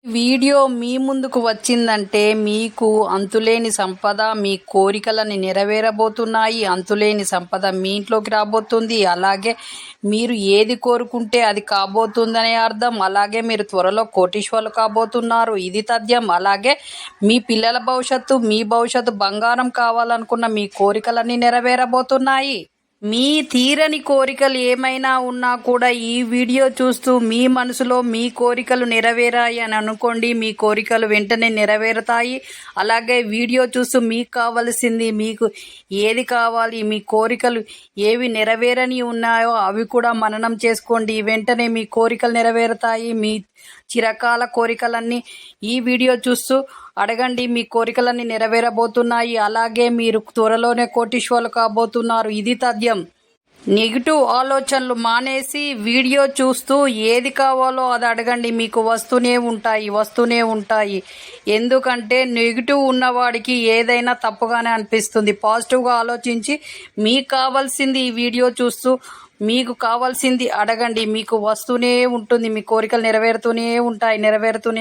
Video మీ ముందుకు వచ్చిందంటే మీకు అంతులేని సంపద మీ కోరికలని నెరవేరబోతున్నాయి. అంతులేని సంపద మీ ఇంట్లోకి రాబోతుంది. అలాగే మీరు ఏది కోరుకుంటే అది కాబోతుందనే అర్థం. అలాగే మీరు త్వరలో కోటీశ్వరులు కాబోతున్నారు. ఇది తథ్యం. అలాగే మీ పిల్లల భవిష్యత్తు, మీ భవిష్యత్తు బంగారం కావాలనుకున్న మీ కోరికలన్నీ నెరవేరబోతున్నాయి. మీ తీరని కోరికలు ఏమైనా ఉన్నా కూడా ఈ వీడియో చూస్తూ మీ మనసులో మీ కోరికలు నెరవేరాయి అని అనుకోండి. మీ కోరికలు వెంటనే నెరవేరుతాయి. అలాగే వీడియో చూస్తూ మీకు కావలసింది, మీకు ఏది కావాలి, మీ కోరికలు ఏవి నెరవేరని ఉన్నాయో అవి కూడా మననం చేసుకోండి. వెంటనే మీ కోరికలు నెరవేరుతాయి. మీ చిరకాల కోరికలన్నీ ఈ వీడియో చూస్తూ అడగండి. మీ కోరికలన్నీ నెరవేరబోతున్నాయి. అలాగే మీరు త్వరలోనే కోటీశ్వరులు కాబోతున్నారు. ఇది తథ్యం. నెగిటివ్ ఆలోచనలు మానేసి వీడియో చూస్తూ ఏది కావాలో అది అడగండి. మీకు వస్తూనే ఉంటాయి. ఎందుకంటే నెగిటివ్ ఉన్నవాడికి ఏదైనా తప్పుగానే అనిపిస్తుంది. పాజిటివ్గా ఆలోచించి మీకు కావాల్సింది ఈ వీడియో చూస్తూ మీకు కావాల్సింది అడగండి. మీకు వస్తూనే ఉంటుంది. మీ కోరికలు నెరవేరుతూనే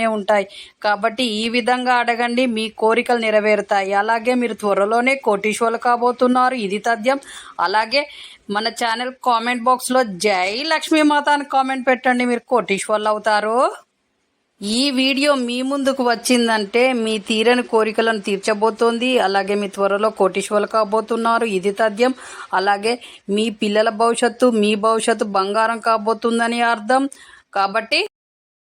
ఉంటాయి. కాబట్టి ఈ విధంగా అడగండి. మీ కోరికలు నెరవేరుతాయి. అలాగే మీరు త్వరలోనే కోటీశ్వరులు కాబోతున్నారు. ఇది తథ్యం. అలాగే మన ఛానల్ కామెంట్ బాక్స్లో జై లక్ష్మీమాత అని కామెంట్ పెట్టండి. మీరు కోటీశ్వరులు అవుతారు. ఈ వీడియో మీ ముందుకు వచ్చిందంటే మీ తీరని కోరికలను తీర్చబోతోంది. అలాగే మీ త్వరలో కోటీశ్వరులు కాబోతున్నారు. ఇది తథ్యం. అలాగే మీ పిల్లల భవిష్యత్తు, మీ భవిష్యత్తు బంగారం కాబోతుందని అర్థం. కాబట్టి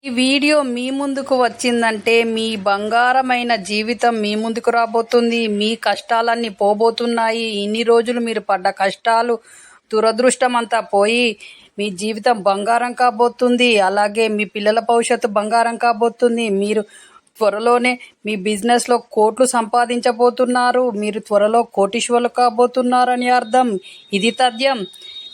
ఈ వీడియో మీ ముందుకు వచ్చిందంటే మీ బంగారమైన జీవితం మీ ముందుకు రాబోతుంది. మీ కష్టాలన్నీ పోబోతున్నాయి. ఇన్ని రోజులు మీరు పడ్డ కష్టాలు, దురదృష్టం అంతా పోయి మీ జీవితం బంగారం కాబోతుంది. అలాగే మీ పిల్లల భవిష్యత్తు బంగారం కాబోతుంది. మీరు త్వరలోనే మీ బిజినెస్లో కోట్లు సంపాదించబోతున్నారు. మీరు త్వరలో కోటీశ్వరులు కాబోతున్నారని అర్థం. ఇది తథ్యం.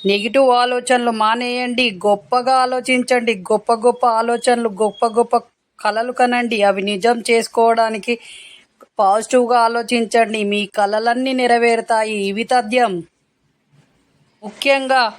నెగిటివ్ ఆలోచనలు మానేయండి. గొప్పగా ఆలోచించండి. గొప్ప ఆలోచనలు, గొప్ప కలలు కనండి. అవి నిజం చేసుకోవడానికి పాజిటివ్గా ఆలోచించండి. మీ కలలన్నీ నెరవేరుతాయి. ఇవి తథ్యం. ముఖ్యంగా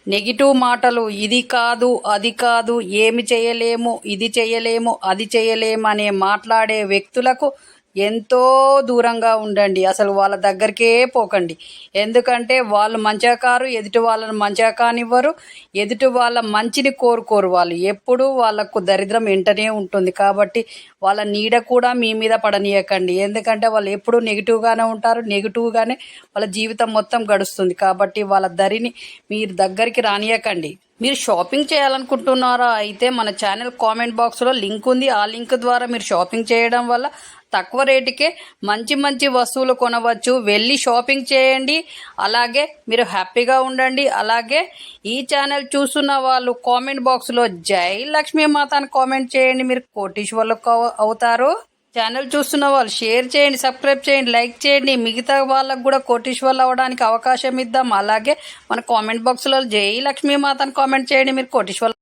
నెగిటివ్ మాటలు, ఇది కాదు, అది కాదు, ఏమి చేయలేము, ఇది చేయలేము, అది చేయలేము అనే మాట్లాడే వ్యక్తులకు ఎంతో దూరంగా ఉండండి. అసలు వాళ్ళ దగ్గరికే పోకండి. ఎందుకంటే వాళ్ళు మంచిగా కారు, ఎదుటి వాళ్ళని మంచిగా కానివ్వరు, ఎదుటి వాళ్ళ మంచిని కోరుకోరు. వాళ్ళు ఎప్పుడూ వాళ్ళకు దరిద్రం వెంటనే ఉంటుంది. కాబట్టి వాళ్ళ నీడ కూడా మీ మీద పడనీయకండి. ఎందుకంటే వాళ్ళు ఎప్పుడూ నెగిటివ్గానే ఉంటారు. నెగిటివ్గానే వాళ్ళ జీవితం మొత్తం గడుస్తుంది. కాబట్టి వాళ్ళ దరిని మీరు దగ్గరికి రానియకండి. మీరు షాపింగ్ చేయాలనుకుంటున్నారా? అయితే మన ఛానల్ కామెంట్ బాక్స్లో లింక్ ఉంది. ఆ లింక్ ద్వారా మీరు షాపింగ్ చేయడం వల్ల తక్కువ రేటుకే మంచి వస్తువులు కొనవచ్చు. వెళ్ళి షాపింగ్ చేయండి. అలాగే మీరు హ్యాపీగా ఉండండి. అలాగే ఈ ఛానల్ చూస్తున్న వాళ్ళు కామెంట్ బాక్స్లో జై లక్ష్మీమాత అని కామెంట్ చేయండి. మీరు కోటీశ్వరులు అవుతారు. ఛానల్ చూస్తున్న వాళ్ళు షేర్ చేయండి, సబ్స్క్రైబ్ చేయండి, లైక్ చేయండి. మిగతా వాళ్ళకు కూడా కోటీశ్వరులు అవ్వడానికి అవకాశం ఇద్దాం. అలాగే మన కామెంట్ బాక్స్లో జై లక్ష్మీమాత అని కామెంట్ చేయండి. మీరు కోటీశ్వరులు